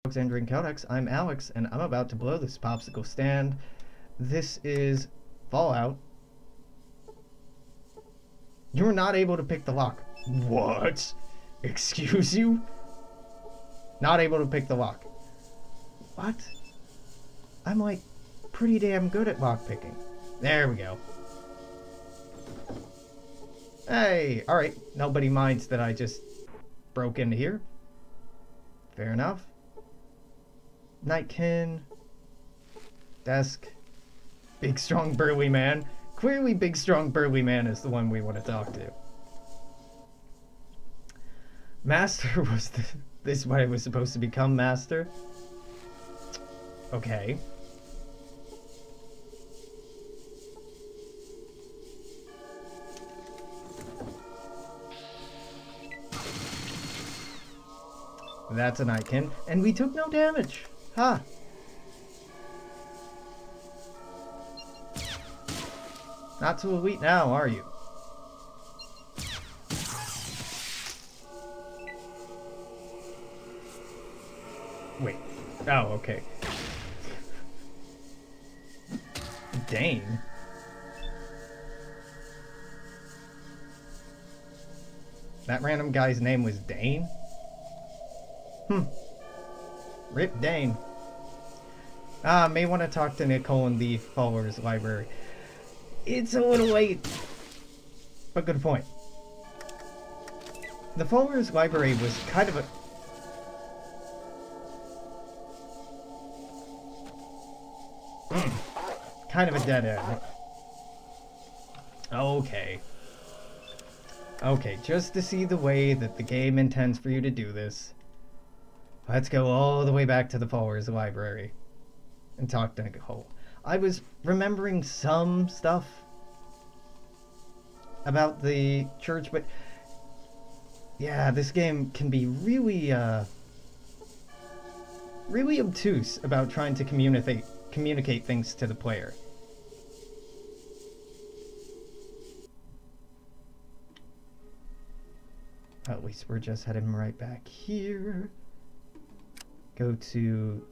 Alexandrian Codex. I'm Alex, and I'm about to blow this popsicle stand. This is Fallout. You were not able to pick the lock. What? Excuse you? Not able to pick the lock. What? I'm like pretty damn good at lock picking. There we go. Hey, alright. Nobody minds that I just broke into here. Fair enough. Nightkin. Desk. Big, strong, burly man. Clearly, big, strong, burly man is the one we want to talk to. Master was this what I was supposed to become, Master? Okay. That's a Nightkin, and we took no damage. Huh. Not too elite now, are you? Wait. Oh, okay. Dane? That random guy's name was Dane? Rip Dane. May want to talk to Nicole in the Followers Library. It's a little late, but good point. The Followers Library was kind of a... kind of a dead end. Okay. Okay, just to see the way that the game intends for you to do this, let's go all the way back to the Followers Library and talk to Nicole. I was remembering some stuff about the church, but yeah, this game can be really, really obtuse about trying to communicate things to the player. At least we're just heading right back here. Go to...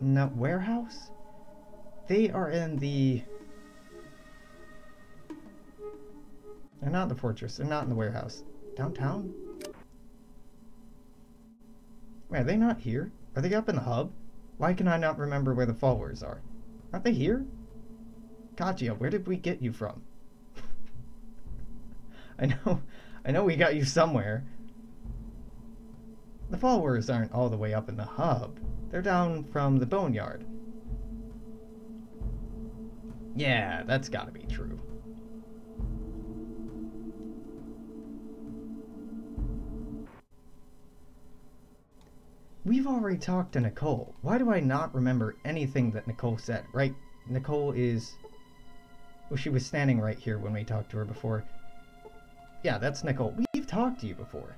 not warehouse? They are in the... they're not in the fortress. They're not in the warehouse. Downtown? Wait, are they not here? Are they up in the hub? Why can I not remember where the followers are? Aren't they here? Katya, where did we get you from? I know we got you somewhere. The followers aren't all the way up in the hub. They're down from the boneyard. Yeah, that's gotta be true. We've already talked to Nicole. Why do I not remember anything that Nicole said? Right, Nicole is... well, she was standing right here when we talked to her before. Yeah, that's Nicole. We've talked to you before.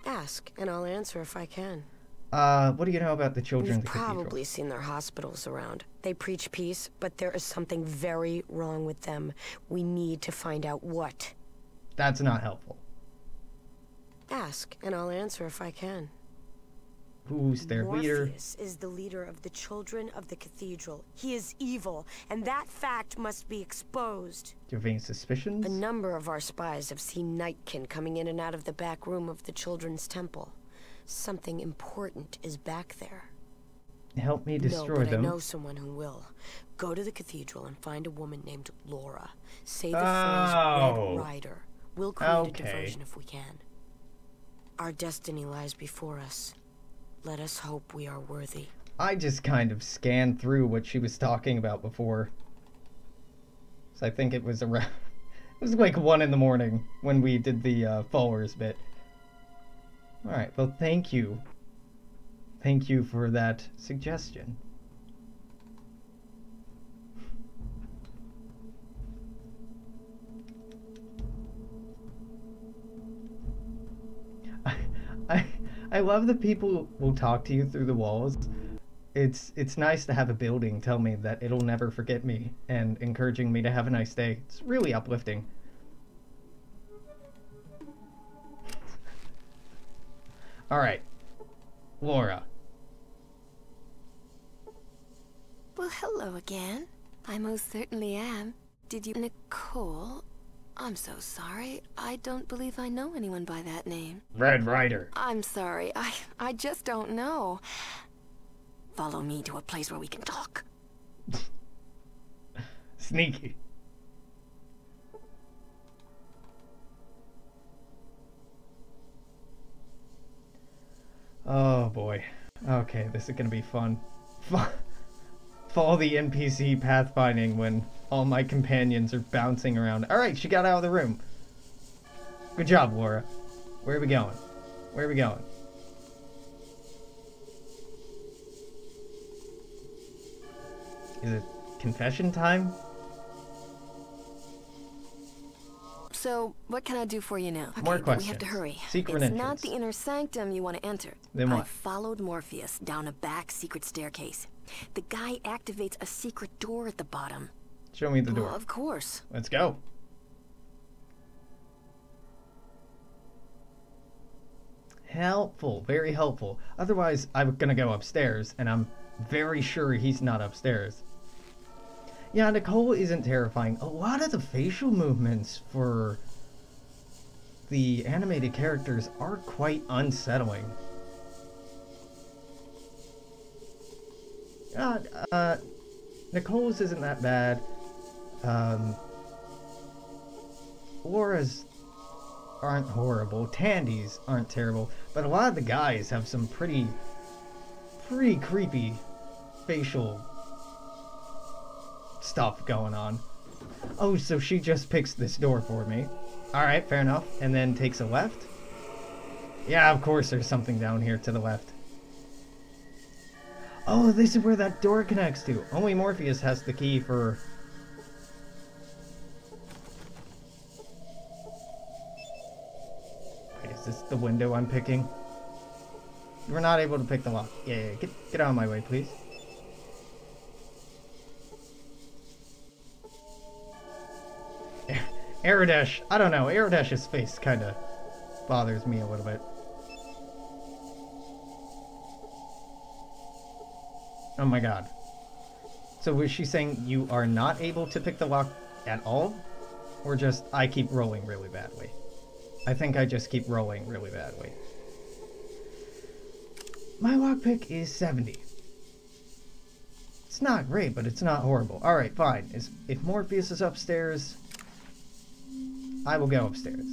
Ask, and I'll answer if I can. What do you know about the children of the You've cathedral? probably seen their hospitals around. They preach peace, but there is something very wrong with them. We need to find out what. That's not helpful. Ask, and I'll answer if I can. Who's their leader? Morpheus is the leader of the children of the cathedral. He is evil, and that fact must be exposed. Do you have any suspicions? A number of our spies have seen Nightkin coming in and out of the back room of the children's temple. Something important is back there. Help me destroy no, but them. I know someone who will. Go to the cathedral and find a woman named Laura. Say the phrase Red Rider. We'll create a diversion if we can. Our destiny lies before us. Let us hope we are worthy. I just kind of scanned through what she was talking about before. So I think it was around... it was like 1 in the morning when we did the followers bit. Alright, well thank you. Thank you for that suggestion. I love that people will talk to you through the walls. It's nice to have a building tell me that it'll never forget me and encouraging me to have a nice day. It's really uplifting. Alright. Laura. Well, hello again. I most certainly am. Did you... Nicole? I'm so sorry. I don't believe I know anyone by that name. Red Rider. I'm sorry. I just don't know. Follow me to a place where we can talk. Sneaky. Oh boy. Okay, this is gonna be fun. Follow the NPC pathfinding when all my companions are bouncing around. Alright, she got out of the room. Good job, Laura. Where are we going? Where are we going? Is it confession time? So, what can I do for you now? Okay, More questions. We have to hurry. Secret it's entrance. not the inner sanctum you want to enter. Then what? I followed Morpheus down a back secret staircase. The guy activates a secret door at the bottom. Show me the door. Well, of course. Let's go. Helpful. Very helpful. Otherwise, I'm gonna go upstairs, and I'm very sure he's not upstairs. Yeah, Nicole isn't terrifying. A lot of the facial movements for the animated characters are quite unsettling. Nicole's isn't that bad. Laura's aren't horrible. Tandy's aren't terrible. But a lot of the guys have some pretty creepy facial stuff going on. Oh, so she just picks this door for me. Alright, fair enough. And then takes a left? Yeah, of course there's something down here to the left. Oh, this is where that door connects to. Only Morpheus has the key for... Wait, is this the window I'm picking? You were not able to pick the lock. Yeah, get out of my way, please. Aradesh, I don't know, Aradesh's face kind of bothers me a little bit. Oh my god. So was she saying you are not able to pick the lock at all? Or just, I keep rolling really badly? I think I just keep rolling really badly. My lockpick is 70. It's not great, but it's not horrible. Alright, fine. If Morpheus is upstairs... I will go upstairs.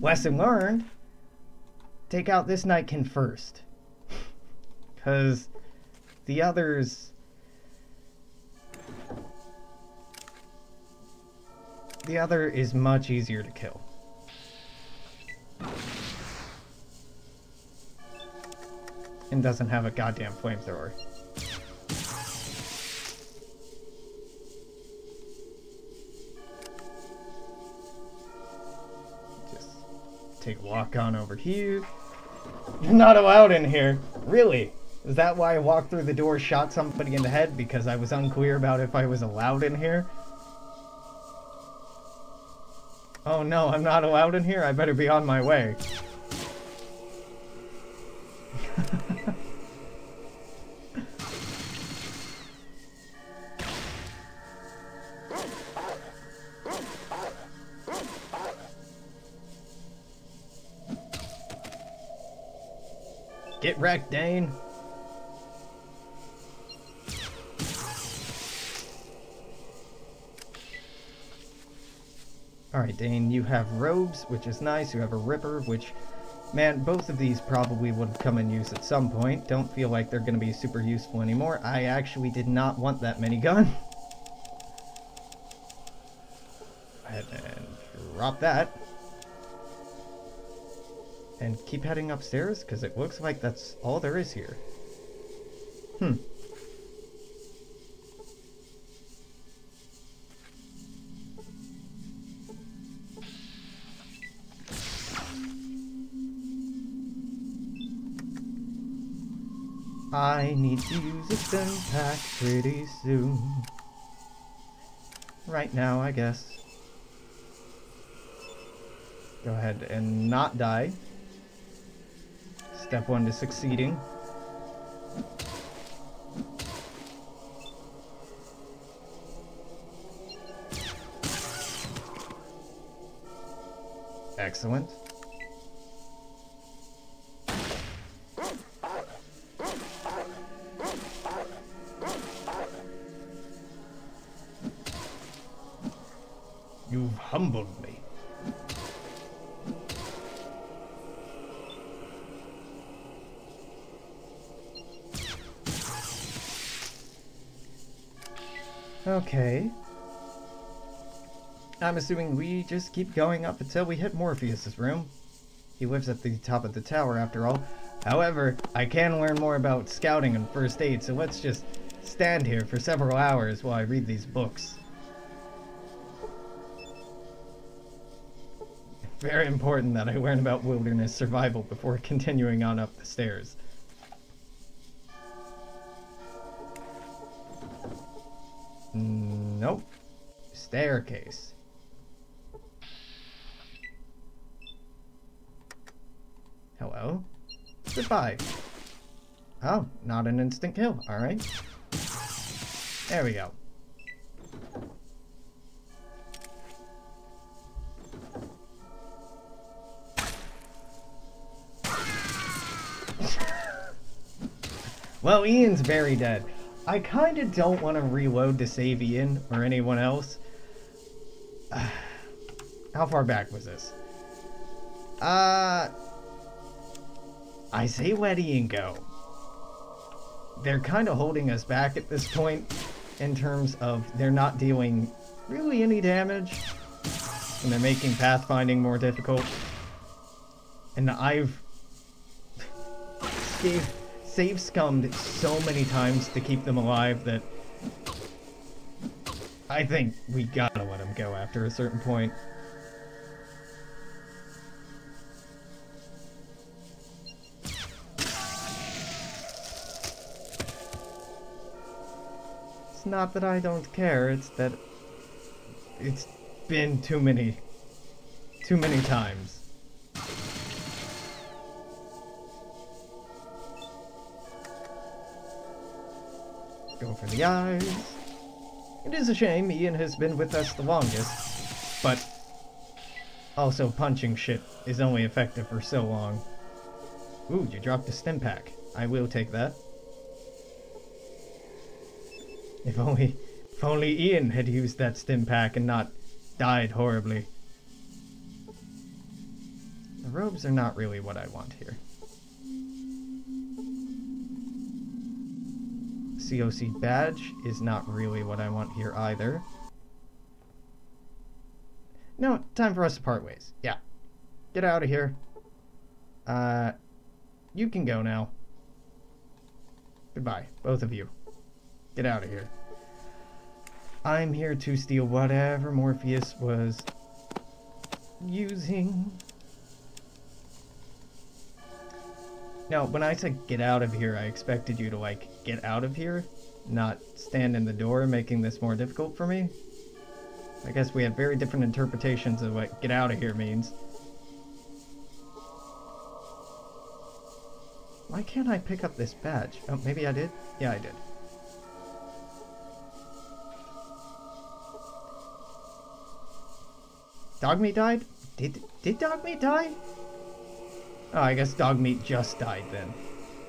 Lesson learned. Take out this nightkin first. Because the others... The other is much easier to kill. And doesn't have a goddamn flamethrower. Take a walk on over here. You're not allowed in here. Really? Is that why I walked through the door, shot somebody in the head? Because I was unclear about if I was allowed in here? Oh no, I'm not allowed in here? I better be on my way. Get wrecked, Dane. Alright, Dane, you have robes, which is nice. You have a ripper, which, man, both of these probably would have come in use at some point. Don't feel like they're going to be super useful anymore. I actually did not want that minigun. Go ahead and drop that. And keep heading upstairs, because it looks like that's all there is here. I need to use a stim pack pretty soon. Right now, I guess. Go ahead and not die. Step 1 to succeeding. Excellent. You've humbled me. Okay. I'm assuming we just keep going up until we hit Morpheus's room. He lives at the top of the tower after all. However, I can learn more about scouting and first aid, so let's just stand here for several hours while I read these books. Very important that I learn about wilderness survival before continuing on up the stairs. Nope. Staircase. Hello? Goodbye. Oh, not an instant kill. Alright. There we go. Well, Ian's very dead. I kinda don't want to reload to save Ian or anyone else. How far back was this? I say let Ian go. They're kind of holding us back at this point in terms of they're not dealing really any damage and they're making pathfinding more difficult. And I've save scummed so many times to keep them alive that I think we gotta let them go after a certain point. It's not that I don't care, it's that it's been too many times. Go for the eyes. It is a shame Ian has been with us the longest, but also punching shit is only effective for so long. Ooh, you dropped a stim pack. I will take that. If only Ian had used that stim pack and not died horribly. The robes are not really what I want here. COC badge is not really what I want here either. No, time for us to part ways. Yeah. Get out of here. You can go now. Goodbye, both of you. Get out of here. I'm here to steal whatever Morpheus was using. Now, when I said get out of here, I expected you to, like, get out of here, not stand in the door, making this more difficult for me. I guess we have very different interpretations of what get out of here means. Why can't I pick up this badge? Oh, maybe I did? Yeah, I did. Dogmeat died? Did Dogmeat die? Oh, I guess Dogmeat just died then.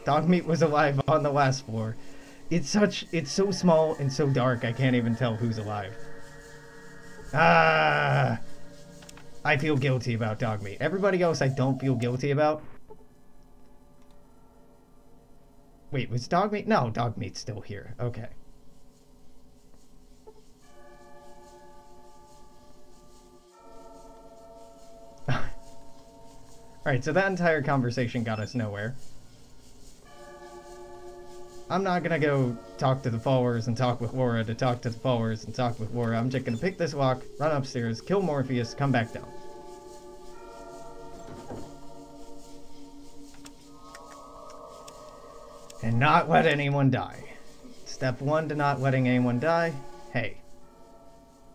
Dogmeat was alive on the last floor. It's so small and so dark I can't even tell who's alive. Ah! I feel guilty about Dogmeat. Everybody else I don't feel guilty about. Wait, was Dogmeat? No, Dogmeat's still here. Okay. Alright, so that entire conversation got us nowhere. I'm not gonna go talk to the followers and talk with Laura to talk to the followers and talk with Laura. I'm just gonna pick this lock, run upstairs, kill Morpheus, come back down. And not let anyone die. Step 1 to not letting anyone die. Hey.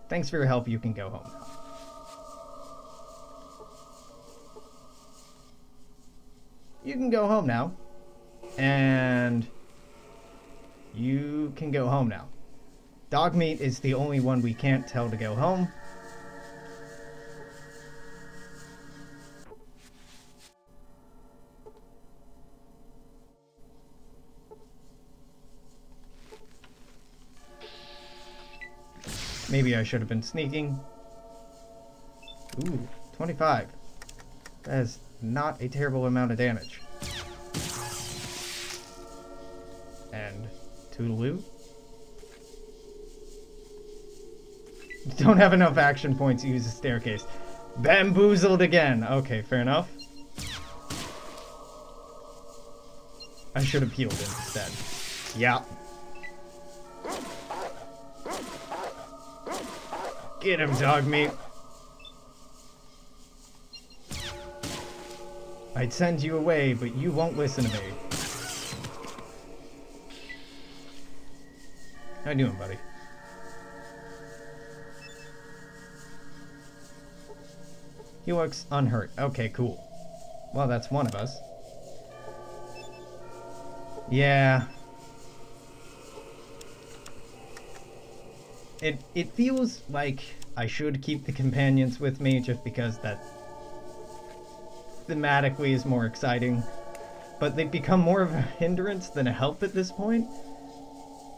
Thanks for your help, you can go home now. You can go home now. And you can go home now. Dogmeat is the only one we can't tell to go home. Maybe I should have been sneaking. Ooh, 25. That is not a terrible amount of damage. And toodaloo. Don't have enough action points to use a staircase. Bamboozled again. Okay, fair enough. I should have healed him instead. Yeah. Get him, dog meat. I'd send you away, but you won't listen to me. How you doing, buddy? He looks unhurt. Okay, cool. Well, that's one of us. Yeah. It feels like I should keep the companions with me just because that thematically is more exciting. But they've become more of a hindrance than a help at this point.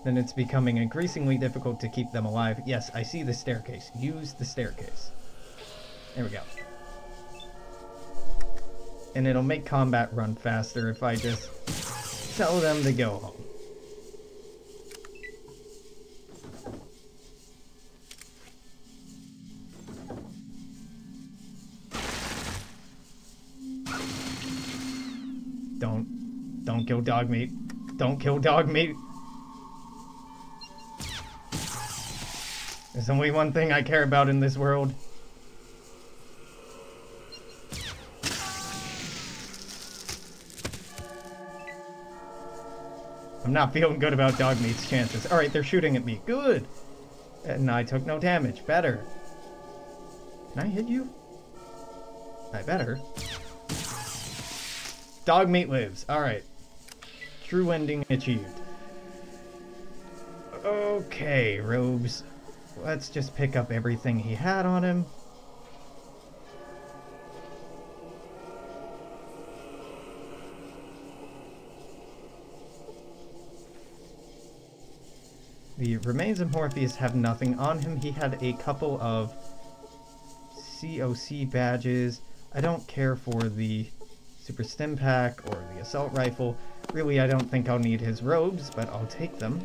Then it's becoming increasingly difficult to keep them alive. Yes, I see the staircase. Use the staircase. There we go. And it'll make combat run faster if I just tell them to go home. Don't kill dog meat. Don't kill dog meat. There's only one thing I care about in this world. I'm not feeling good about dog meat's chances. Alright, they're shooting at me. Good! And I took no damage. Better. Can I hit you? I better. Dog meat lives. Alright. True ending achieved. Okay, robes. Let's just pick up everything he had on him. The remains of Morpheus have nothing on him. He had a couple of COC badges. I don't care for the Super Stim Pack or the Assault Rifle. Really, I don't think I'll need his robes, but I'll take them.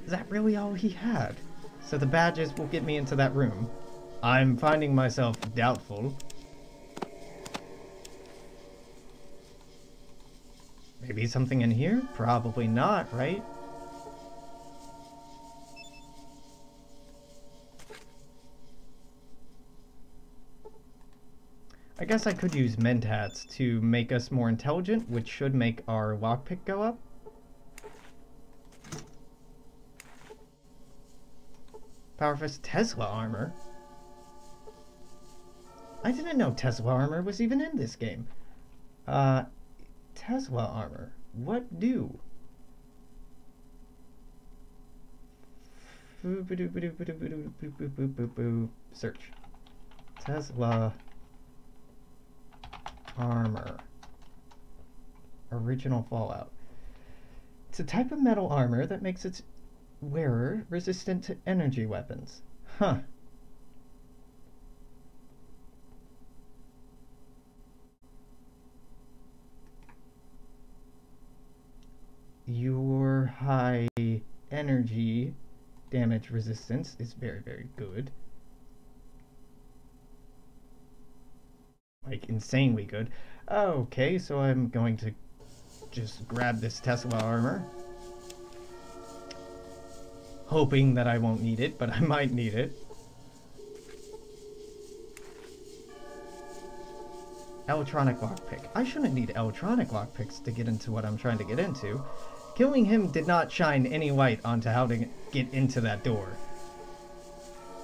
Is that really all he had? So the badges will get me into that room. I'm finding myself doubtful. Maybe something in here? Probably not, right? I guess I could use mentats to make us more intelligent, which should make our lockpick go up. Powerful Tesla armor? I didn't know Tesla armor was even in this game. Tesla armor. What do? Search. Tesla armor. Original Fallout. It's a type of metal armor that makes its wearer resistant to energy weapons. Huh. Your high energy damage resistance is very, very good. Like, insanely good. Okay, so I'm going to just grab this Tesla armor. Hoping that I won't need it, but I might need it. Electronic lockpick. I shouldn't need electronic lockpicks to get into what I'm trying to get into. Killing him did not shine any light onto how to get into that door.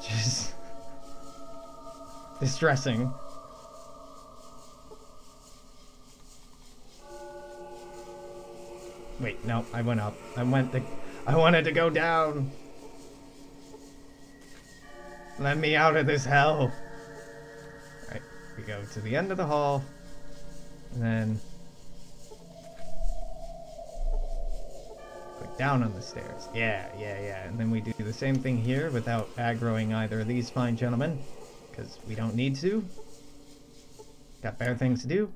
Just distressing. Wait, no, I went up. I wanted to go down. Let me out of this hell. Alright, we go to the end of the hall. And then click Down on the stairs. Yeah. And then we do the same thing here without aggroing either of these fine gentlemen. Because we don't need to. Got better things to do.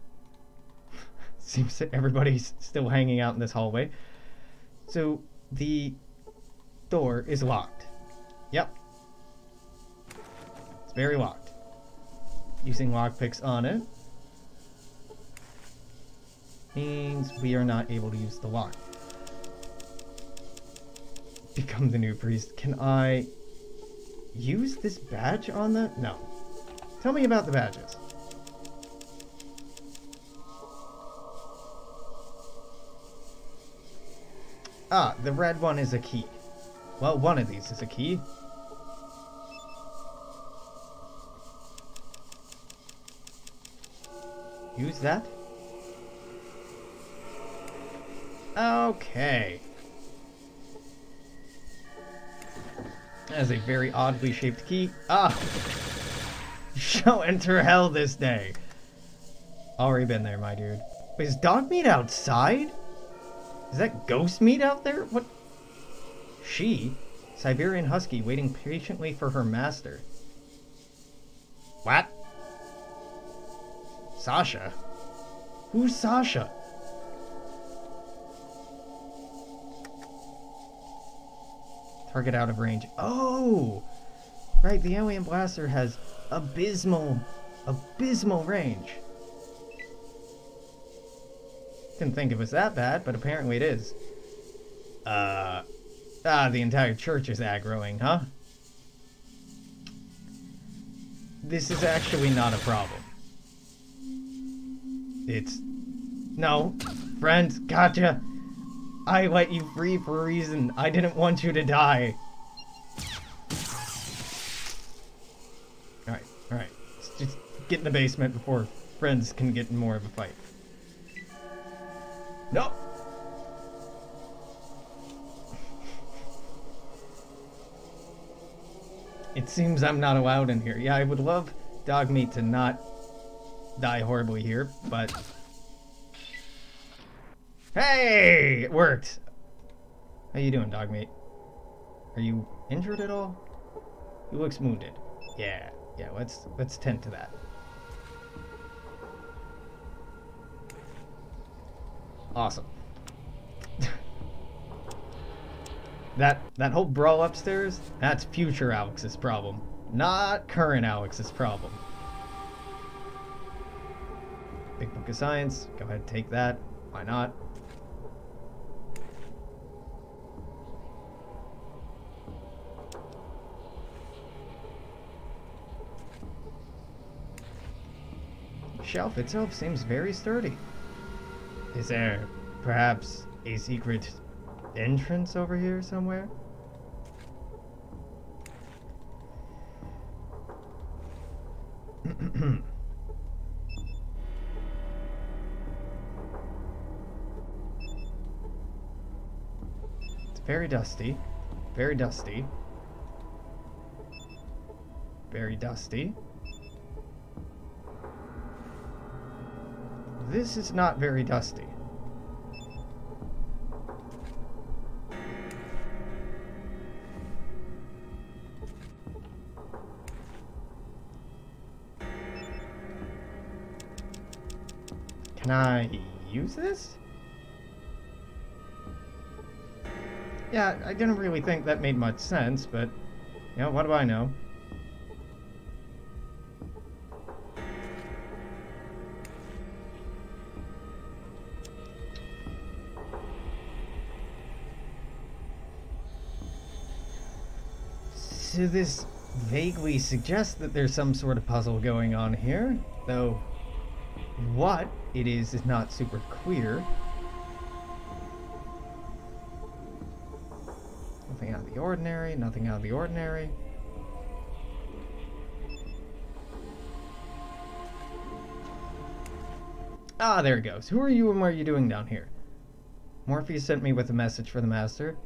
Seems that everybody's still hanging out in this hallway. So, the door is locked. Yep. It's very locked. Using lockpicks on it means we are not able to use the lock. Become the new priest. Can I use this badge on that? No. Tell me about the badges. Ah, the red one is a key. Well, one of these is a key. Use that. Okay. That is a very oddly shaped key. Ah! You shall enter hell this day. Already been there, my dude. Wait, is dog meat outside? Is that ghost meat out there? What? She? Siberian husky waiting patiently for her master. What? Sasha? Who's Sasha? Target out of range. Oh! Right, the alien blaster has abysmal range. Didn't think it was that bad, but apparently it is. The entire church is aggroing, huh? This is actually not a problem. No, friends, gotcha. I let you free for a reason. I didn't want you to die. Alright. Let's just get in the basement before friends can get in more of a fight. No! It seems I'm not allowed in here. Yeah, I would love dog meat to not die horribly here, but... Hey! It worked! How you doing, dog meat? Are you injured at all? He looks wounded. Yeah, let's tend to that. Awesome. That whole brawl upstairs, that's future Alex's problem, not current Alex's problem. Big Book of Science, go ahead and take that. Why not? The shelf itself seems very sturdy. Is there perhaps a secret entrance over here somewhere? It's very dusty. Very dusty. Very dusty. This is not very dusty. Can I use this? Yeah, I didn't really think that made much sense, but, you know, what do I know? So this vaguely suggests that there's some sort of puzzle going on here, though what it is not super clear. Nothing out of the ordinary, nothing out of the ordinary. Ah, there it goes. Who are you and what are you doing down here? Morpheus sent me with a message for the master.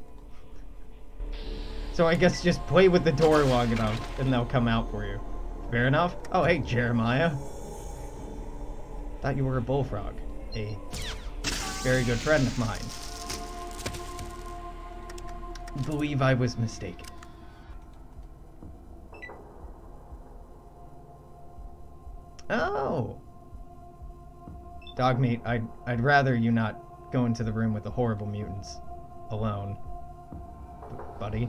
So I guess just play with the door long enough and they'll come out for you. Fair enough? Oh, hey, Jeremiah. Thought you were a bullfrog. A very good friend of mine. believe I was mistaken. Oh! Dogmeat, I'd rather you not go into the room with the horrible mutants alone, buddy.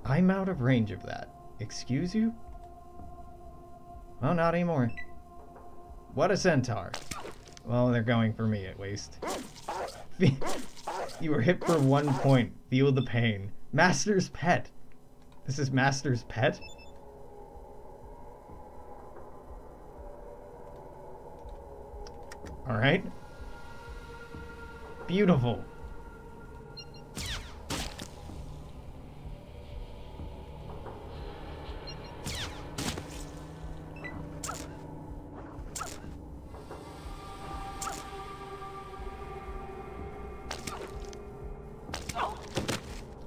I'm out of range of that. Excuse you? Well, not anymore. What a centaur. Well, they're going for me, at least. You were hit for 1 point. Feel the pain. Master's pet. This is Master's pet? Alright. Beautiful.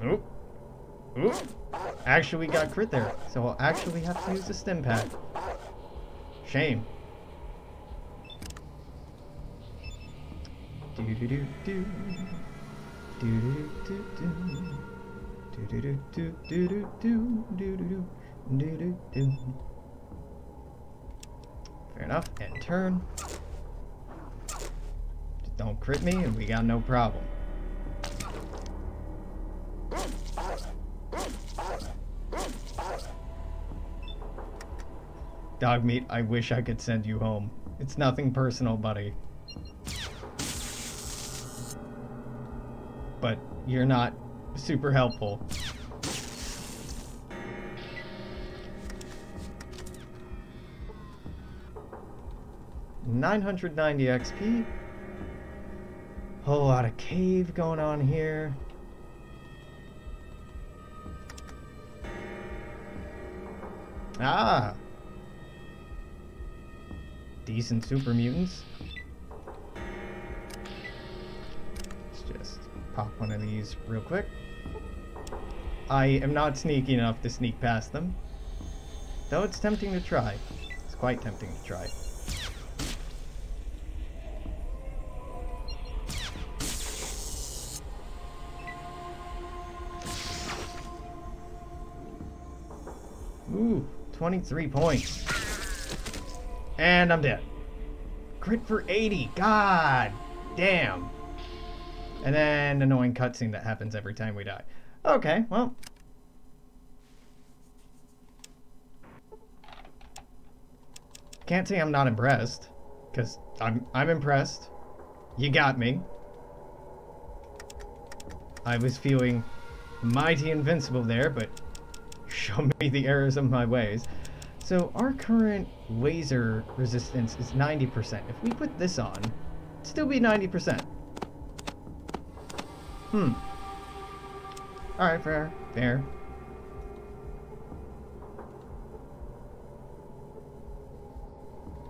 Oop. Oop. Actually got crit there, so I'll actually have to use the stim pad. Shame. Do-do-do-do. Do-do-do-do-do. Do-do-do-do-do-do. Do-do-do. Fair enough, and turn. Just don't crit me and we got no problem. Dogmeat, I wish I could send you home. It's nothing personal, buddy. But you're not super helpful. $990 XP. Whole lot of cave going on here. Ah! Decent super mutants. Let's just pop one of these real quick. I am not sneaky enough to sneak past them. Though it's tempting to try. It's quite tempting to try. Ooh, 23 points. And I'm dead. Crit for 80. God damn. And then annoying cutscene that happens every time we die. Okay, well. Can't say I'm not impressed. Because I'm impressed. You got me. I was feeling mighty invincible there, but show me the errors of my ways. So our current laser resistance is 90%. If we put this on, it'd still be 90%. Alright, fair. Fair.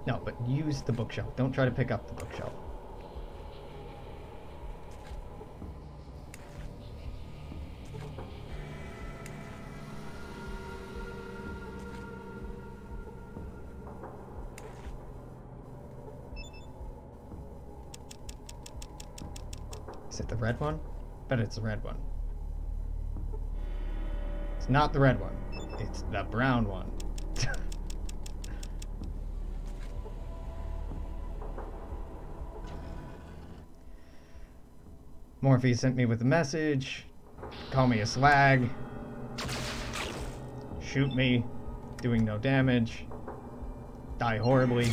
No, but use the bookshelf. Don't try to pick up the bookshelf. Is it the red one? Bet it's the red one. It's not the red one. It's the brown one. Morphe sent me with a message. Call me a slag. Shoot me. Doing no damage. Die horribly.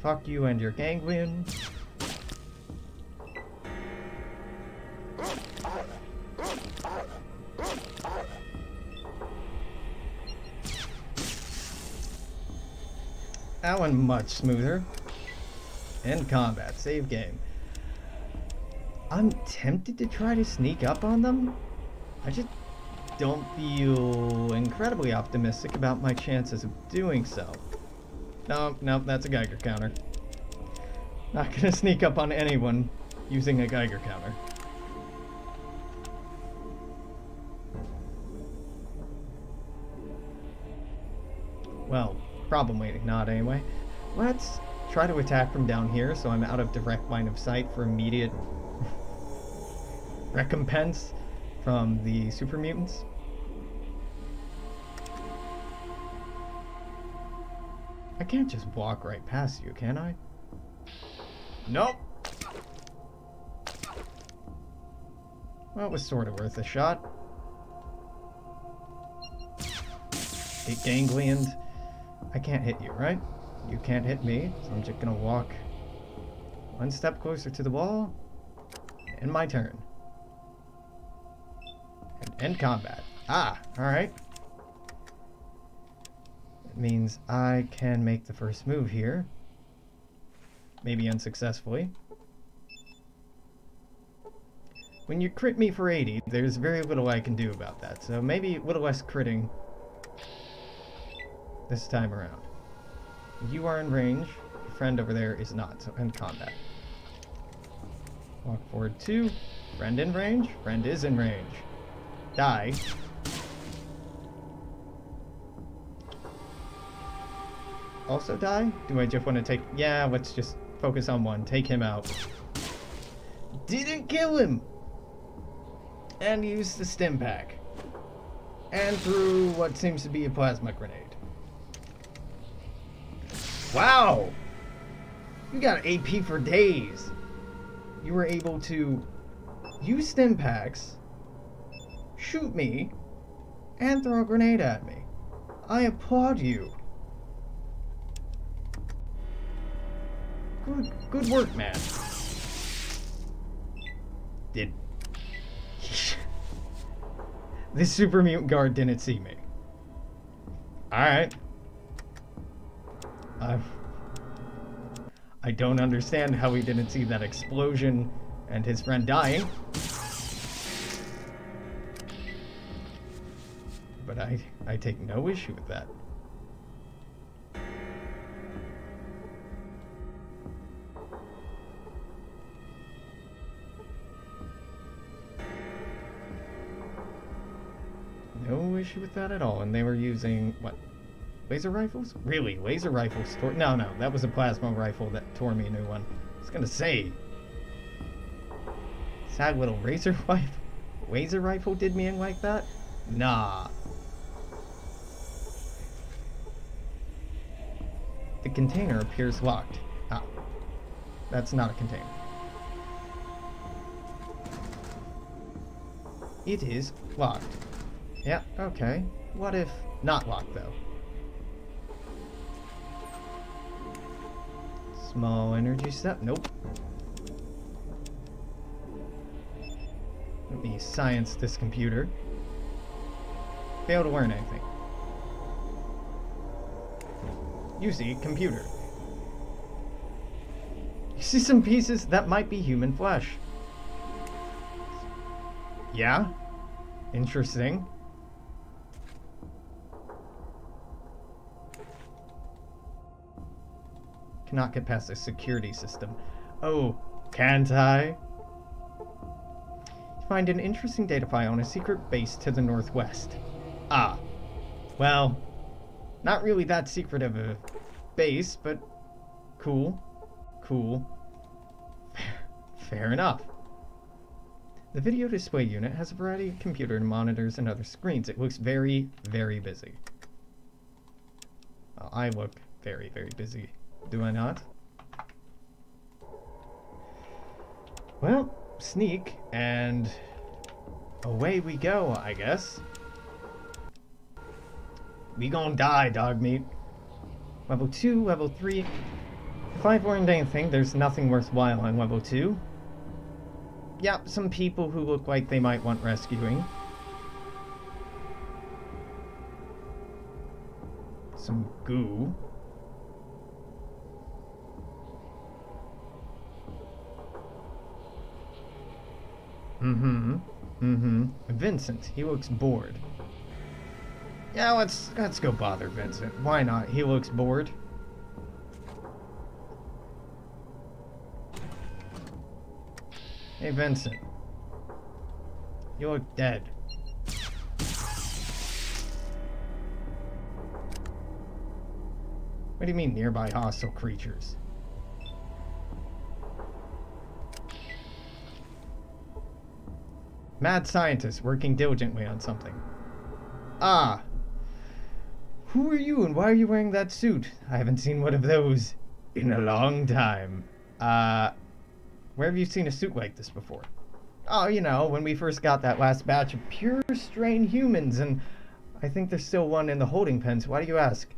Fuck you and your ganglion. That one much smoother. End combat. Save game. I'm tempted to try to sneak up on them. I just don't feel incredibly optimistic about my chances of doing so. No, no, that's a Geiger counter. Not gonna sneak up on anyone using a Geiger counter. Well, probably not anyway. Let's try to attack from down here so I'm out of direct line of sight for immediate recompense from the super mutants. I can't just walk right past you, can I? Nope. Well, it was sort of worth a shot. Big ganglion. I can't hit you, right? You can't hit me, so I'm just gonna walk one step closer to the wall. And my turn. And end combat. Ah, alright. It means I can make the first move here. Maybe unsuccessfully. When you crit me for 80, there's very little I can do about that. So maybe a little less critting this time around. You are in range. Your friend over there is not, so end combat. Walk forward 2. Friend in range. Friend is in range. Die. Also die? Do I just want to take... Yeah, let's just focus on one. Take him out. Didn't kill him! And use the stim pack. And threw what seems to be a plasma grenade. Wow! You got AP for days. You were able to use stim packs, shoot me, and throw a grenade at me. I applaud you. Good work, man. Did... This super mutant guard didn't see me. Alright. I don't understand how he didn't see that explosion and his friend dying. But I take no issue with that. No issue with that at all. And they were using, what? Laser rifles? Really? Laser rifles tore... No, that was a plasma rifle that tore me a new one. I was gonna say. Sad little laser rifle did me in like that? Nah. The container appears locked. Ah. That's not a container. It is locked. Yeah, okay. What if not locked, though? Small energy step. Nope. Let me science this computer. Fail to learn anything. You see, computer. You see some pieces that might be human flesh. Yeah? Interesting. Cannot get past the security system. Oh, can't I? Find an interesting data file on a secret base to the northwest. Ah. Well, not really that secret of a base, but cool. Cool. Fair enough. The video display unit has a variety of computer monitors and other screens. It looks very, very busy. Well, I look very, very busy. Do I not? Well, sneak, and away we go, I guess. We gon' die, dog meat. Level 2, level 3. If I've learned anything, there's nothing worthwhile on level 2. Yep, some people who look like they might want rescuing. Some goo. Vincent, he looks bored. Yeah, let's go bother Vincent. Why not? He looks bored. Hey, Vincent. You look dead. What do you mean, nearby hostile creatures? Mad scientist working diligently on something. Ah! Who are you and why are you wearing that suit? I haven't seen one of those in a long time. Where have you seen a suit like this before? Oh, you know, when we first got that last batch of pure strain humans, and I think there's still one in the holding pens. Why do you ask?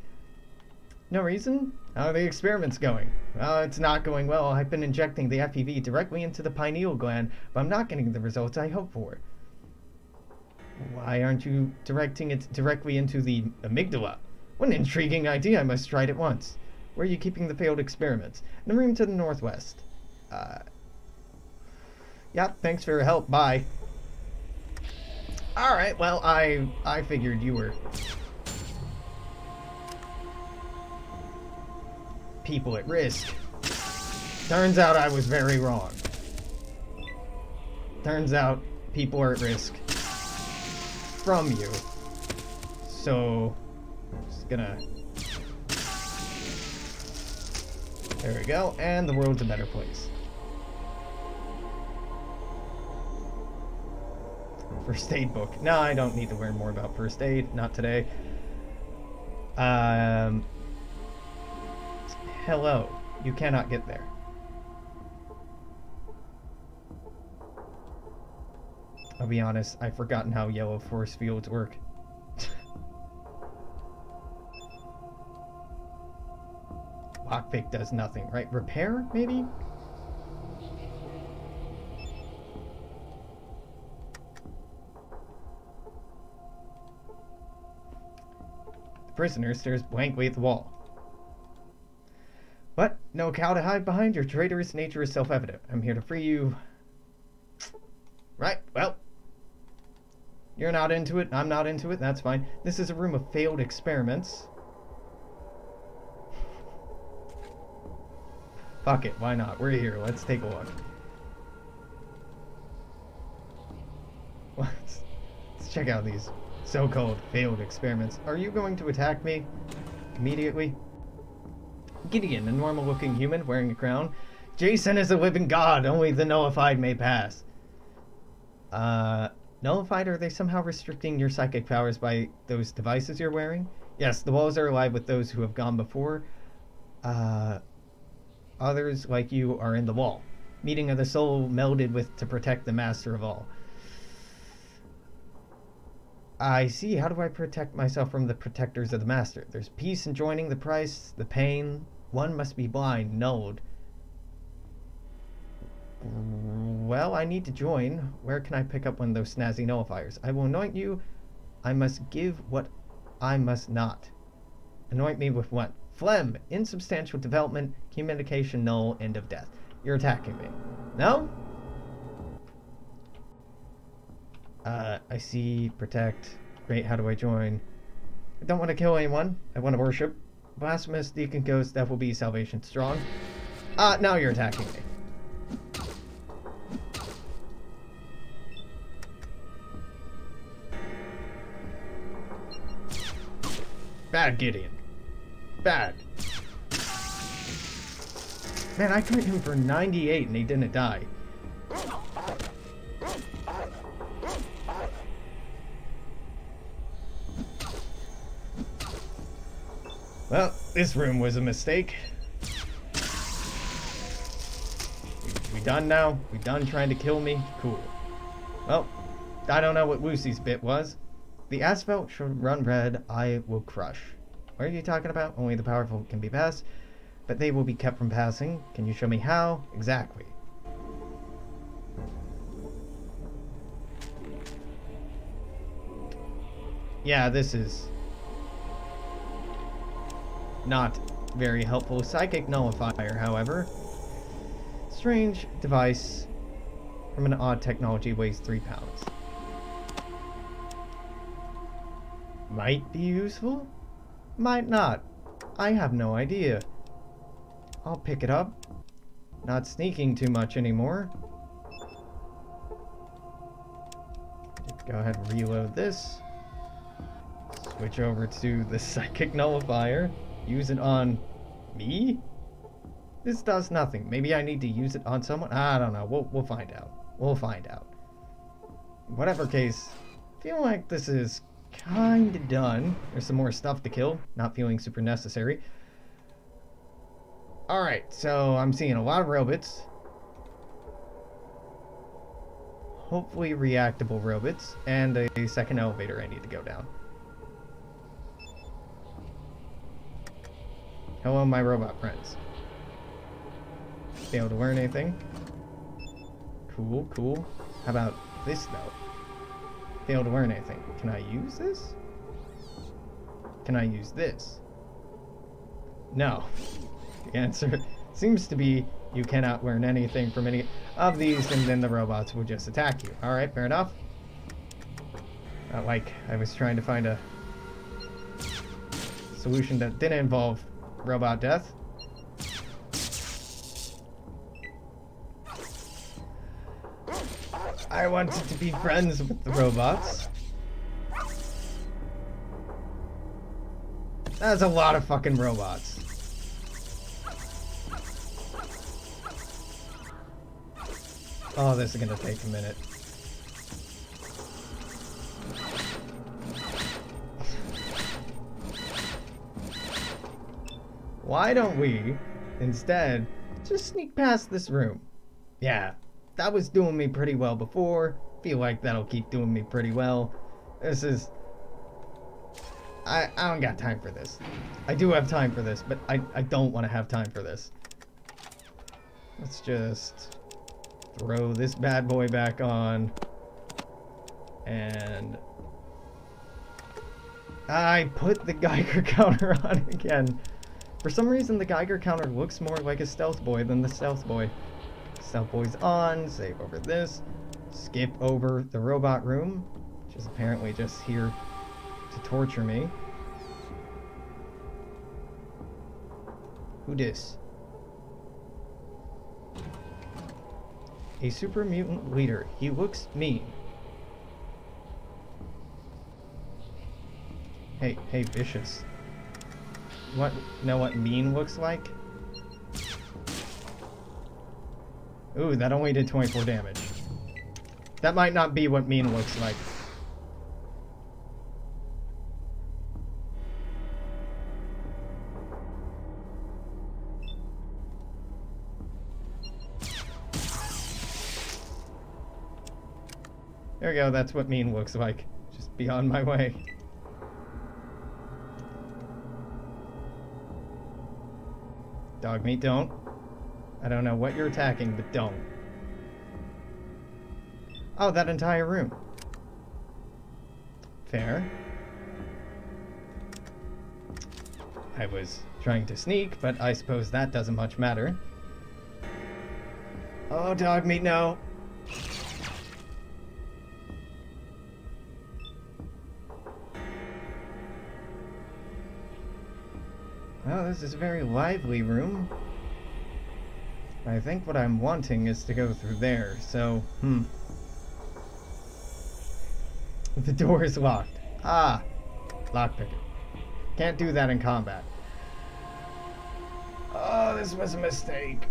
No reason? How are the experiments going? Well, it's not going well. I've been injecting the FEV directly into the pineal gland, but I'm not getting the results I hope for. Why aren't you directing it directly into the amygdala? What an intriguing idea. I must try it at once. Where are you keeping the failed experiments? In the room to the northwest. Yeah, thanks for your help. Bye. Alright, well, I figured you were people at risk. Turns out I was very wrong. Turns out people are at risk from you. So, just gonna... There we go, and the world's a better place. First aid book. No, I don't need to learn more about first aid. Not today. Hello. You cannot get there. I'll be honest, I've forgotten how yellow force fields work. Lockpick does nothing, right? Repair, maybe? The prisoner stares blankly at the wall. What? No cow to hide behind? Your traitorous nature is self-evident. I'm here to free you. Right, well. You're not into it, I'm not into it, that's fine. This is a room of failed experiments. Fuck it, why not? We're here, let's take a look. Let's check out these so-called failed experiments. Are you going to attack me immediately? Gideon, a normal-looking human wearing a crown. Jason is a living god. Only the nullified may pass. Nullified? Are they somehow restricting your psychic powers by those devices you're wearing? Yes, the walls are alive with those who have gone before. Others, like you, are in the wall. Meeting of the soul melded with to protect the master of all. I see. How do I protect myself from the protectors of the master? There's peace in joining the price, the pain. One must be blind, nulled. Well, I need to join. Where can I pick up one of those snazzy nullifiers? I will anoint you. I must give what I must not. Anoint me with what? Phlegm, insubstantial development, communication null, end of death. You're attacking me. No? I see, protect. Great, how do I join? I don't want to kill anyone. I want to worship. Blasphemous, deacon ghost, that will be salvation strong. Now you're attacking me. Bad, Gideon. Bad. Man, I crit him for 98 and he didn't die. Well, this room was a mistake. We done now? We done trying to kill me? Cool. Well, I don't know what Lucy's bit was. The asphalt should run red, I will crush. What are you talking about? Only the powerful can be passed, but they will be kept from passing. Can you show me how? Exactly. Yeah, this is not very helpful. Psychic nullifier, however. Strange device from an odd technology, weighs 3 pounds. Might be useful? Might not. I have no idea. I'll pick it up. Not sneaking too much anymore. Go ahead and reload this. Switch over to the psychic nullifier. Use it on me? This does nothing. Maybe I need to use it on someone? I don't know. We'll find out. We'll find out. Whatever case, I feel like this is kind of done. There's some more stuff to kill. Not feeling super necessary. Alright, so I'm seeing a lot of robots. Hopefully reactable robots. And a second elevator I need to go down. Hello, my robot friends. Failed to learn anything. Cool, cool. How about this, though? Failed to learn anything. Can I use this? Can I use this? No. The answer seems to be you cannot learn anything from any of these, and then the robots will just attack you. Alright, fair enough. Not like I was trying to find a solution that didn't involve robot death. I wanted to be friends with the robots. That's a lot of fucking robots. Oh, this is gonna take a minute. Why don't we, instead, just sneak past this room? Yeah, that was doing me pretty well before. Feel like that'll keep doing me pretty well. This is... I don't got time for this. I do have time for this, but I don't want to have time for this. Let's just throw this bad boy back on. And... I put the Geiger counter on again. For some reason, the Geiger counter looks more like a stealth boy than the stealth boy. Stealth boy's on, save over this, skip over the robot room, which is apparently just here to torture me. Who dis? A super mutant leader. He looks mean. Hey, vicious. Know what mean looks like? Ooh, that only did 24 damage. That might not be what mean looks like. There we go, that's what mean looks like. Just be on my way. Dog meat, don't. I don't know what you're attacking, but don't. Oh, that entire room. Fair. I was trying to sneak, but I suppose that doesn't much matter. Oh, dog meat, no. Well, this is a very lively room. I think what I'm wanting is to go through there, so, The door is locked. Ah, lockpicker. Can't do that in combat. Oh, this was a mistake.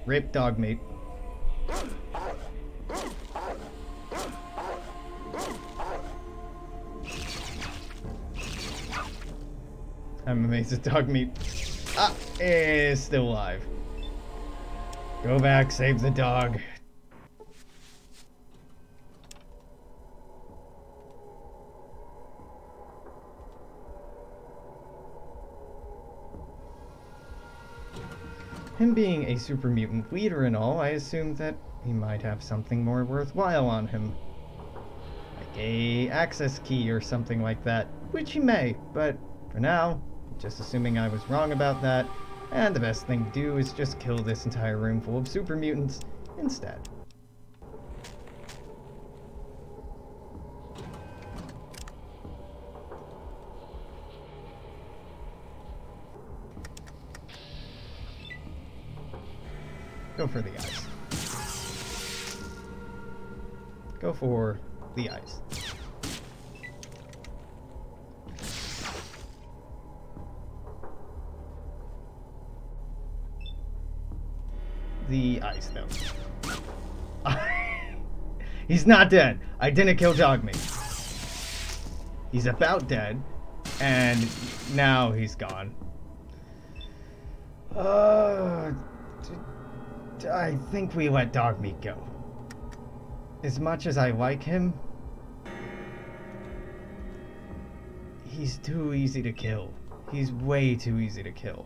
Rip dog meat. I'm amazed at dog meat. Ah, is still alive. Go back, save the dog. Him being a super mutant leader and all, I assumed that he might have something more worthwhile on him. Like a access key or something like that, which he may, but for now, just assuming I was wrong about that, and the best thing to do is just kill this entire room full of super mutants instead. Go for the eyes. go for the ice. The ice, though. He's not dead. I didn't kill Dogmeat. He's about dead, and now he's gone. I think we let Dogmeat go. As much as I like him, he's too easy to kill. He's way too easy to kill.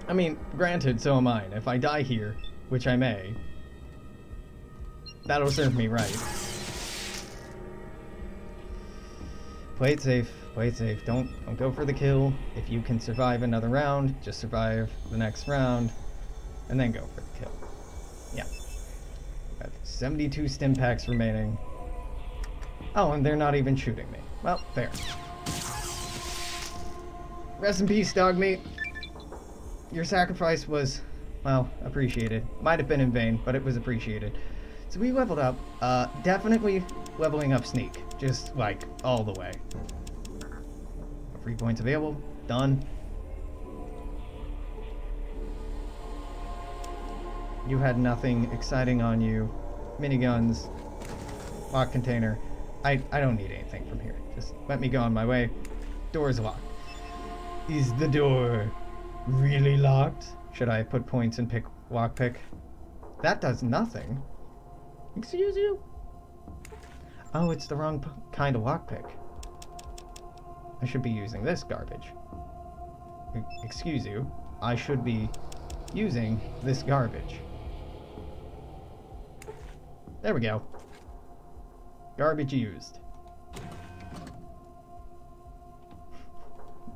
I mean, granted, so am I. If I die here, which I may, that'll serve me right. Play it safe. Play it safe. Don't go for the kill. If you can survive another round, just survive the next round, and then go for the kill. Yeah. Got 72 stim packs remaining. Oh, and they're not even shooting me. Well, fair. Rest in peace, Dogmeat. Your sacrifice was, well, appreciated. Might have been in vain, but it was appreciated. So we leveled up. Definitely leveling up Sneak. Just, like, all the way. Free points available. Done. You had nothing exciting on you. Miniguns. Lock container. I don't need anything from here. Just let me go on my way. Door is locked. Is the door really locked? Should I put points and pick lockpick? That does nothing. Excuse you? Oh, it's the wrong kind of lockpick. I should be using this garbage. Excuse you. I should be using this garbage. There we go. Garbage used.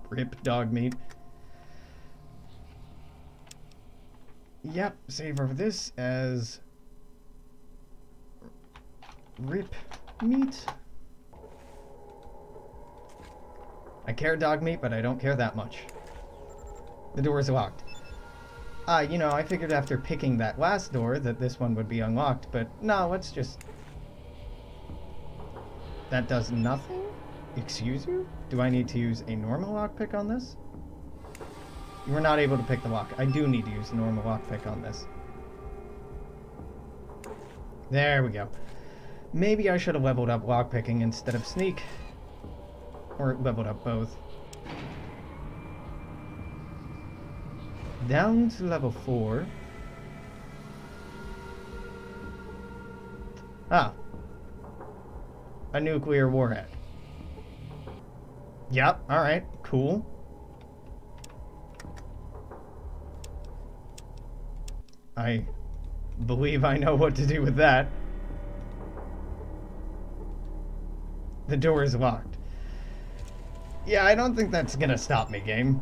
Rip Dogmeat. Yep, save over this as rip meat. I care Dogmeat, but I don't care that much. The door is locked. You know, I figured after picking that last door that this one would be unlocked, but no, let's just... That does nothing? Excuse you? Do I need to use a normal lockpick on this? You were not able to pick the lock. I do need to use a normal lockpick on this. There we go. Maybe I should have leveled up lockpicking instead of Sneak. Or leveled up both. Down to level 4. Ah. A nuclear warhead. Yep, alright, cool. I believe I know what to do with that. The door is locked. Yeah, I don't think that's gonna stop me, game.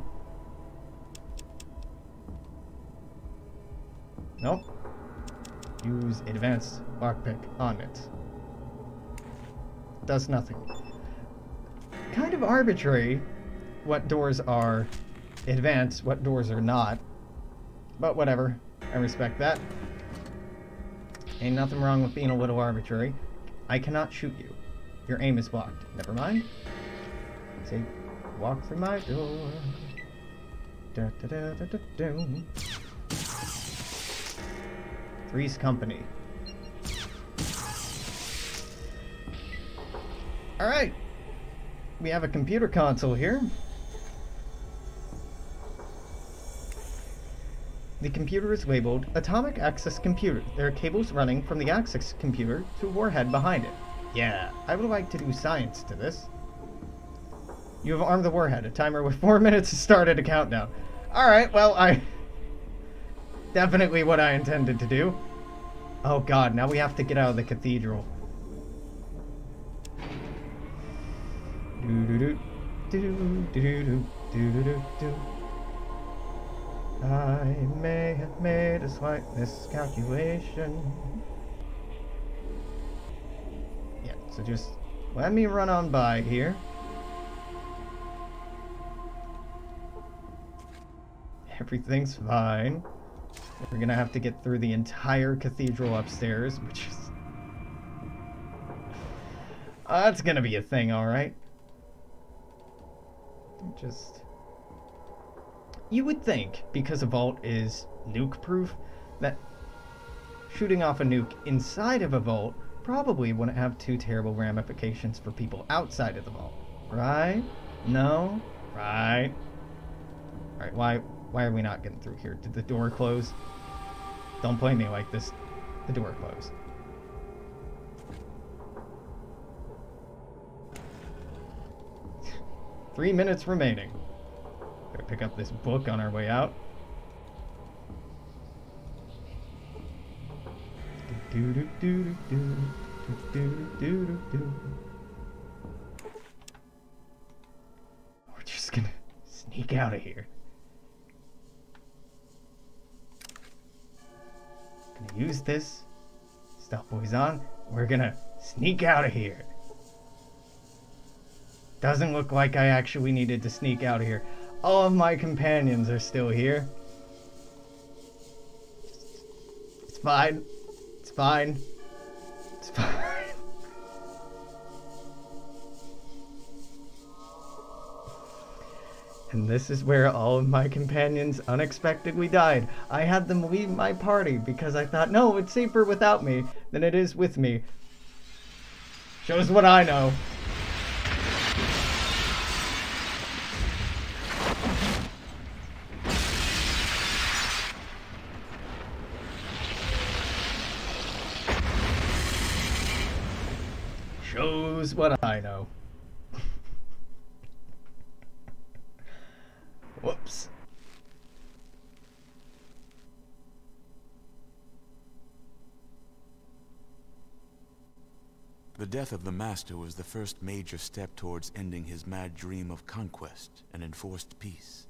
Nope. Use advanced lockpick on it. Does nothing. Kind of arbitrary what doors are advanced, what doors are not. But whatever. I respect that. Ain't nothing wrong with being a little arbitrary. I cannot shoot you. Your aim is blocked. Never mind. Say, walk through my door. Da, da, da, da, da, da. Three's Company. Alright. We have a computer console here. The computer is labeled Atomic Access Computer. There are cables running from the Access computer to a warhead behind it. Yeah, I would like to do science to this. You have armed the warhead. A timer with 4 minutes has started a countdown. Alright, well, definitely what I intended to do. Oh god, now we have to get out of the cathedral. Do-do-do, do-do-do, do-do-do-do. I may have made a slight miscalculation. Yeah, so just let me run on by here. Everything's fine. We're gonna have to get through the entire cathedral upstairs, which is... that's gonna be a thing, alright. Just... You would think, because a vault is nuke-proof, that shooting off a nuke inside of a vault probably wouldn't have too terrible ramifications for people outside of the vault. Right? No? Right? Alright, why are we not getting through here? Did the door close? Don't play me like this. The door closed. Three minutes remaining. Better pick up this book on our way out. We're just gonna sneak out of here. Gonna use this. Stealth boy's on. We're gonna sneak out of here. Doesn't look like I actually needed to sneak out of here. All of my companions are still here. It's fine. It's fine. It's fine. And this is where all of my companions unexpectedly died. I had them leave my party because I thought, no, it's safer without me than it is with me. Shows what I know. Shows what I know. Whoops. The death of the Master was the first major step towards ending his mad dream of conquest and enforced peace.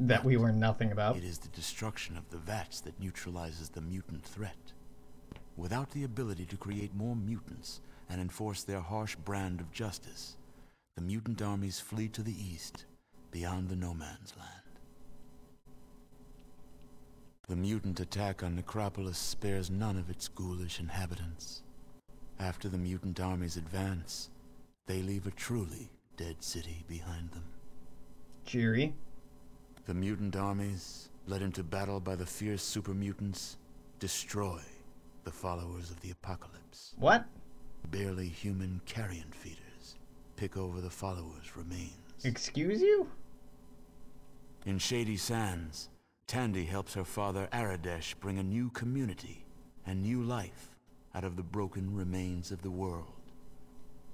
That we were nothing about. It is the destruction of the vats that neutralizes the mutant threat. Without the ability to create more mutants and enforce their harsh brand of justice, the mutant armies flee to the east, beyond the no man's land. The mutant attack on Necropolis spares none of its ghoulish inhabitants. After the mutant armies advance, they leave a truly dead city behind them. Cheery. The mutant armies, led into battle by the fierce super mutants, destroy the followers of the apocalypse. What? Barely human carrion feeders pick over the followers' remains. Excuse you? In Shady Sands, Tandy helps her father Aradesh bring a new community and new life out of the broken remains of the world.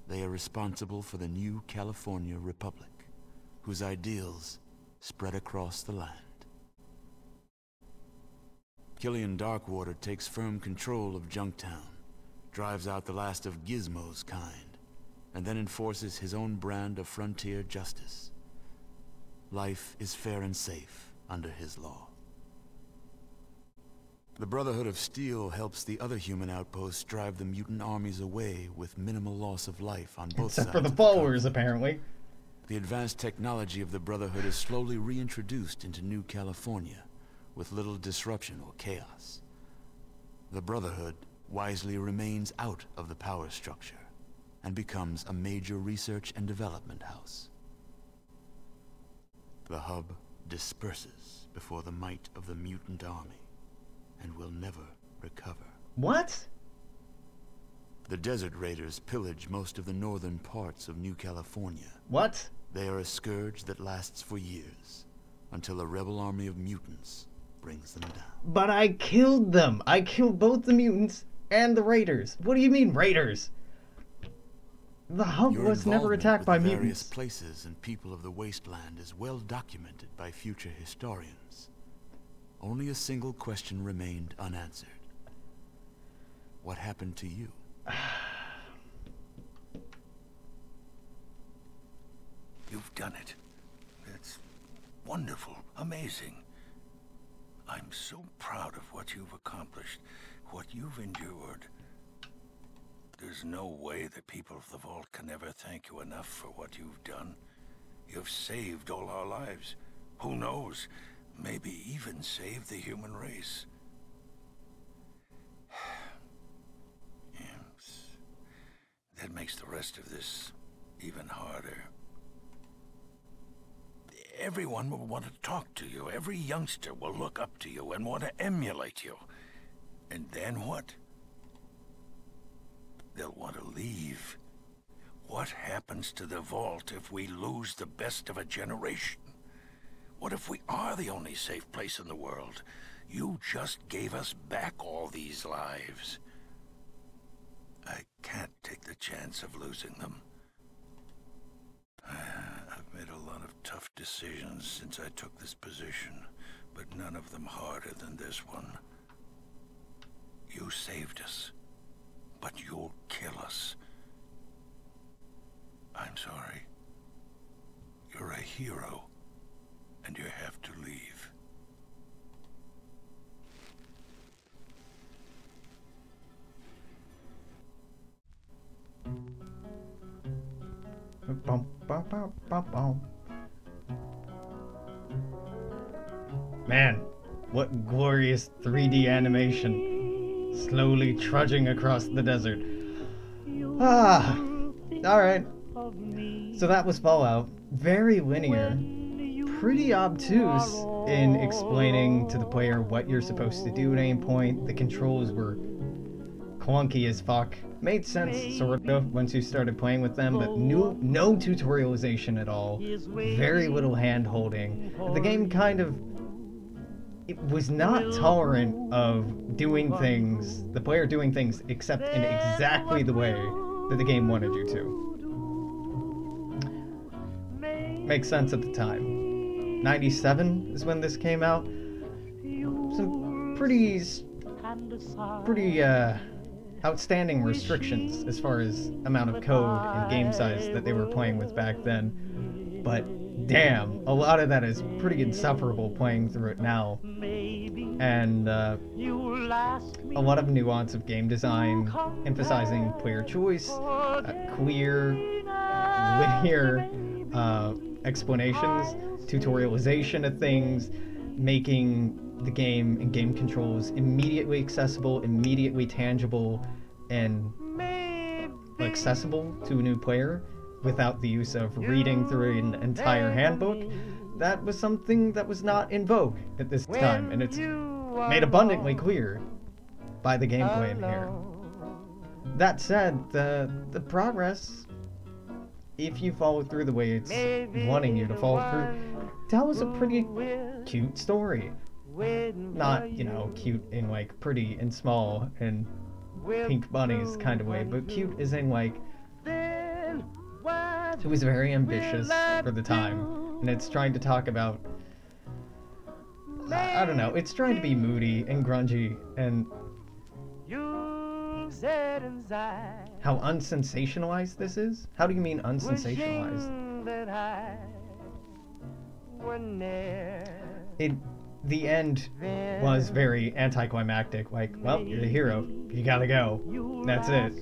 They are responsible for the new California Republic, whose ideals spread across the land. Killian Darkwater takes firm control of Junktown, drives out the last of Gizmo's kind, and then enforces his own brand of frontier justice. Life is fair and safe under his law. The Brotherhood of Steel helps the other human outposts drive the mutant armies away with minimal loss of life on both sides. Except for the followers, apparently. The advanced technology of the Brotherhood is slowly reintroduced into New California, with little disruption or chaos. The Brotherhood wisely remains out of the power structure, and becomes a major research and development house. The hub disperses before the might of the mutant army, and will never recover. What? The Desert Raiders pillage most of the northern parts of New California. What? They are a scourge that lasts for years, until a rebel army of mutants brings them down. But I killed them! I killed both the mutants and the raiders. What do you mean, raiders? The hub was never attacked by mutants. Various places and people of the wasteland is well documented by future historians. Only a single question remained unanswered. What happened to you? You've done it. It's wonderful, amazing. I'm so proud of what you've accomplished, what you've endured. There's no way the people of the Vault can ever thank you enough for what you've done. You've saved all our lives. Who knows? Maybe even save the human race. Yes. That makes the rest of this even harder. Everyone will want to talk to you. Every youngster will look up to you and want to emulate you. And then what? They'll want to leave. What happens to the Vault if we lose the best of a generation? What if we are the only safe place in the world? You just gave us back all these lives. I can't take the chance of losing them. I've made a lot of tough decisions since I took this position, but none of them harder than this one. You saved us, but you'll kill us. I'm sorry. You're a hero, and you have to leave. Bum, bum, bum, bum, bum. Man, what glorious 3D animation. Slowly trudging across the desert. Ah, alright. So that was Fallout. Very linear. Pretty obtuse in explaining to the player what you're supposed to do at any point. The controls were clunky as fuck. Made sense, sort of, once you started playing with them, but no tutorialization at all. Very little hand-holding. The game kind of... It was not tolerant of doing things, the player doing things, except in exactly the way that the game wanted you to. Makes sense at the time. 97 is when this came out. Some pretty outstanding restrictions as far as amount of code and game size that they were playing with back then. But damn, a lot of that is pretty insufferable playing through it now. And a lot of nuance of game design, emphasizing player choice, clear, linear explanations, tutorialization of things, making the game and game controls immediately accessible, immediately tangible, and accessible to a new player without the use of reading through an entire handbook. That was something that was not in vogue at this time, and it's made abundantly clear by the gameplay in here. That said, the progress, if you follow through the way it's wanting you to follow through, tells a pretty cute story. Not, you know, cute in like pretty and small and pink bunnies kind of way, but cute as in like it was very ambitious for the time, and it's trying to talk about, I don't know, it's trying to be moody and grungy and how unsensationalized this is? How do you mean unsensationalized? The end was very anticlimactic, like, well, you're the hero, you gotta go, that's it.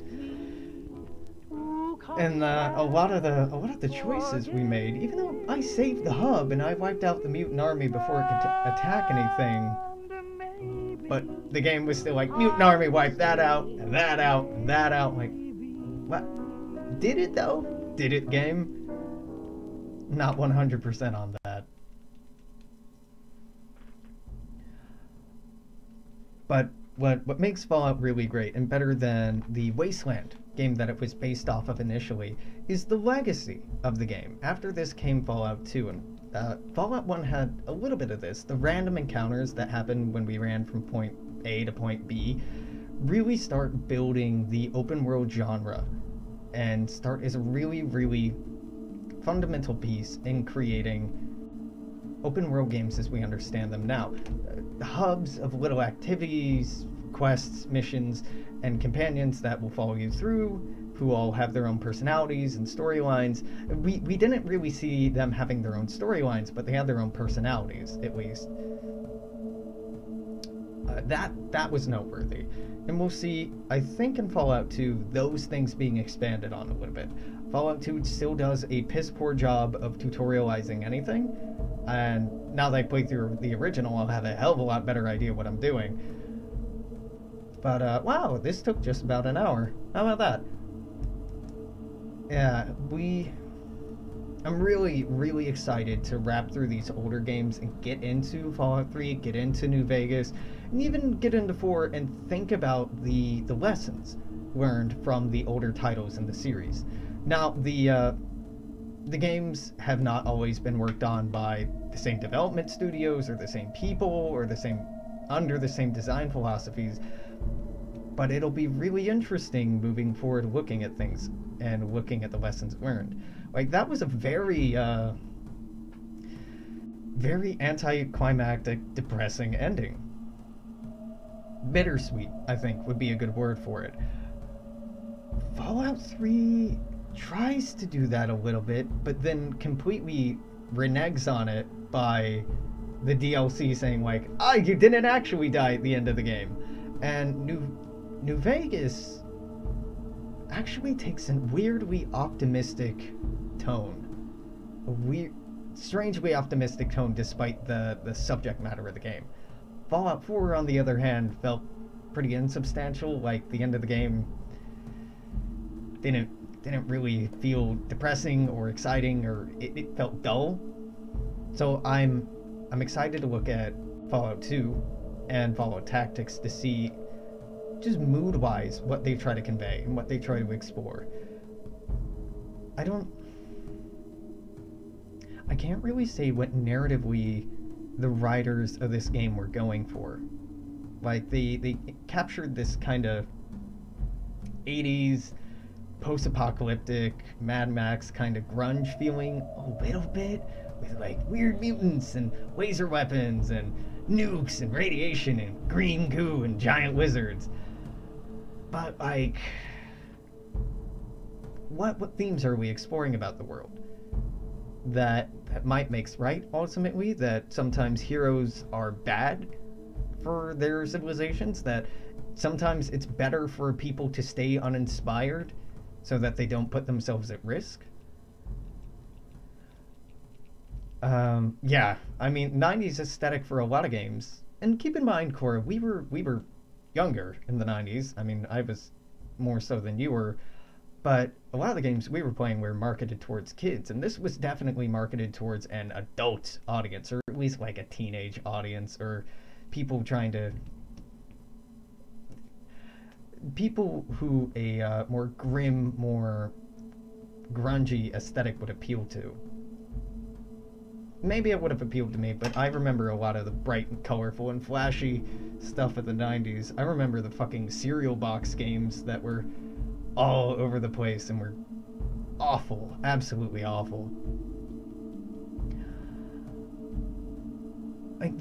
And a lot of the choices we made, even though I saved the hub and I wiped out the mutant army before it could attack anything, but the game was still like, mutant army, wipe that out, and that out, and that out, like, what? Did it though? Did it, game? Not 100% on that. But what makes Fallout really great, and better than the Wasteland game that it was based off of initially, is the legacy of the game. After this came Fallout 2, and Fallout 1 had a little bit of this. The random encounters that happened when we ran from point A to point B really start building the open world genre, and start as a really, really fundamental piece in creating open world games as we understand them now. Hubs of little activities, quests, missions, and companions that will follow you through, who all have their own personalities and storylines. We didn't really see them having their own storylines, but they had their own personalities, at least. That was noteworthy. And we'll see, I think in Fallout 2, those things being expanded on a little bit. Fallout 2 still does a piss poor job of tutorializing anything, and now that I played through the original, I'll have a hell of a lot better idea what I'm doing. But, wow, this took just about an hour. How about that? Yeah, I'm really, really excited to wrap through these older games and get into Fallout 3, get into New Vegas, and even get into 4 and think about the lessons learned from the older titles in the series. Now, the games have not always been worked on by the same development studios or the same people or under the same design philosophies, but it'll be really interesting moving forward looking at things and looking at the lessons learned. Like, that was a very anticlimactic, depressing ending. Bittersweet, I think, would be a good word for it. Fallout 3 tries to do that a little bit, but then completely reneges on it by the DLC saying, like, you didn't actually die at the end of the game. And New Vegas actually takes a weirdly optimistic tone. A strangely optimistic tone despite the subject matter of the game. Fallout 4, on the other hand, felt pretty insubstantial. Like, the end of the game didn't really feel depressing or exciting, or it felt dull. So I'm excited to look at Fallout 2 and Fallout Tactics to see, just mood-wise, what they try to convey and what they try to explore. I can't really say what narratively the writers of this game were going for. Like, they captured this kind of 80s post-apocalyptic Mad Max kind of grunge feeling a little bit, with like weird mutants and laser weapons and nukes and radiation and green goo and giant lizards. But, like, what themes are we exploring about the world that might makes right, ultimately? That sometimes heroes are bad for their civilizations, that sometimes it's better for people to stay uninspired so that they don't put themselves at risk. Yeah, I mean, 90s aesthetic for a lot of games. And keep in mind, Cora, we were younger in the 90s. I mean, I was more so than you were. But a lot of the games we were playing were marketed towards kids. And this was definitely marketed towards an adult audience, or at least like a teenage audience, or people who a more grim, more grungy aesthetic would appeal to. Maybe it would have appealed to me, but I remember a lot of the bright and colorful and flashy stuff of the 90s. I remember the fucking cereal box games that were all over the place and were awful, absolutely awful. Like,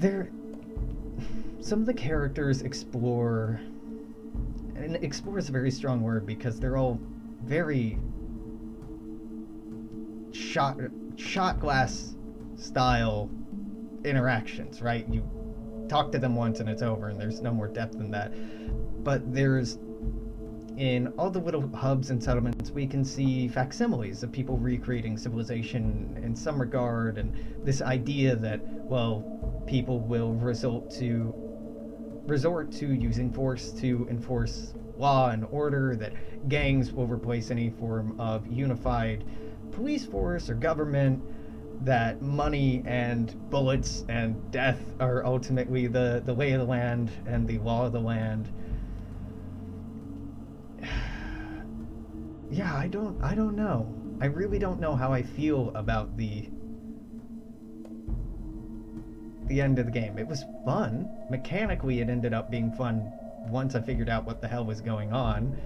some of the characters explore, and explore is a very strong word because they're all very shot glass style interactions, right? You talk to them once and it's over, and there's no more depth than that. But there's, in all the little hubs and settlements, we can see facsimiles of people recreating civilization in some regard, and this idea that, well, people will resort to using force to enforce law and order, that gangs will replace any form of unified police force or government, that money and bullets and death are ultimately the lay of the land and the law of the land. Yeah, I don't know. I really don't know how I feel about the end of the game. It was fun. Mechanically, it ended up being fun once I figured out what the hell was going on.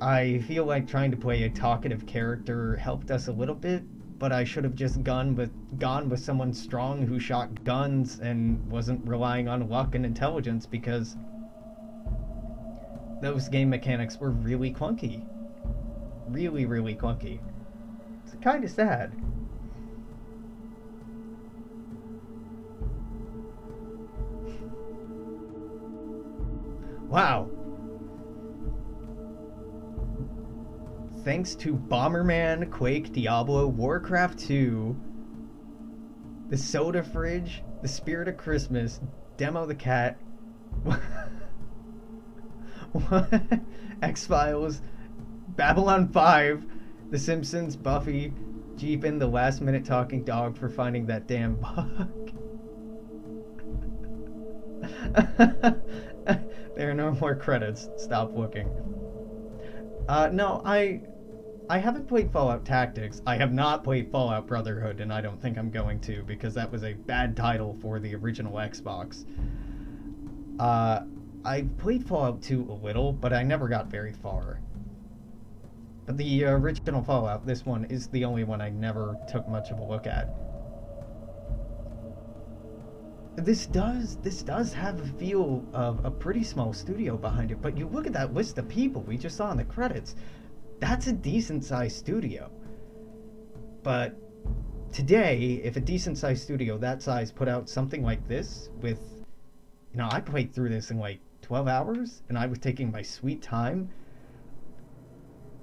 I feel like trying to play a talkative character helped us a little bit, but I should have just gone with someone strong who shot guns and wasn't relying on luck and intelligence, because those game mechanics were really clunky. Really, really clunky. It's kind of sad. Wow. Thanks to Bomberman, Quake, Diablo, Warcraft 2, the soda fridge, the Spirit of Christmas, Demo the Cat, X-Files, Babylon 5, The Simpsons, Buffy, Jeepin' the last minute talking dog for finding that damn bug. There are no more credits. Stop looking. No, I haven't played Fallout Tactics. I have not played Fallout Brotherhood, and I don't think I'm going to, because that was a bad title for the original Xbox. I played Fallout 2 a little, but I never got very far. But the original Fallout, this one, is the only one I never took much of a look at. This does have a feel of a pretty small studio behind it, but you look at that list of people we just saw in the credits, that's a decent-sized studio. But today, if a decent-sized studio that size put out something like this with, you know, I played through this in like 12 hours, and I was taking my sweet time,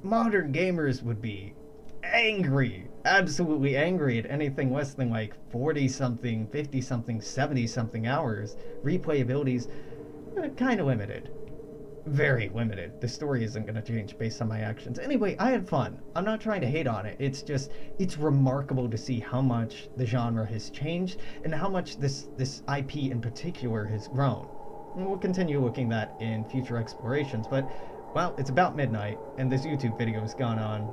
modern gamers would be angry, absolutely angry at anything less than like 40-something, 50-something, 70-something hours. Replayability's kind of limited. Very limited. The story isn't going to change based on my actions. Anyway, I had fun. I'm not trying to hate on it. It's just, it's remarkable to see how much the genre has changed and how much this IP in particular has grown. And we'll continue looking at that in future explorations, but, well, it's about midnight, and this YouTube video has gone on,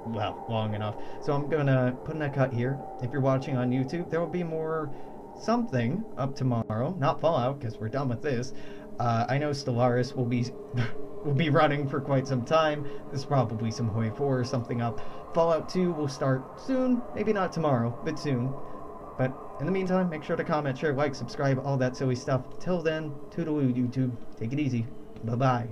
well, long enough. So I'm gonna put in a cut here. If you're watching on YouTube, there will be more something up tomorrow. Not Fallout, because we're done with this. I know Stellaris will be will be running for quite some time. There's probably some Hoi 4 or something up. Fallout 2 will start soon. Maybe not tomorrow, but soon. But in the meantime, make sure to comment, share, like, subscribe, all that silly stuff. Till then, toodaloo, YouTube. Take it easy. Bye-bye.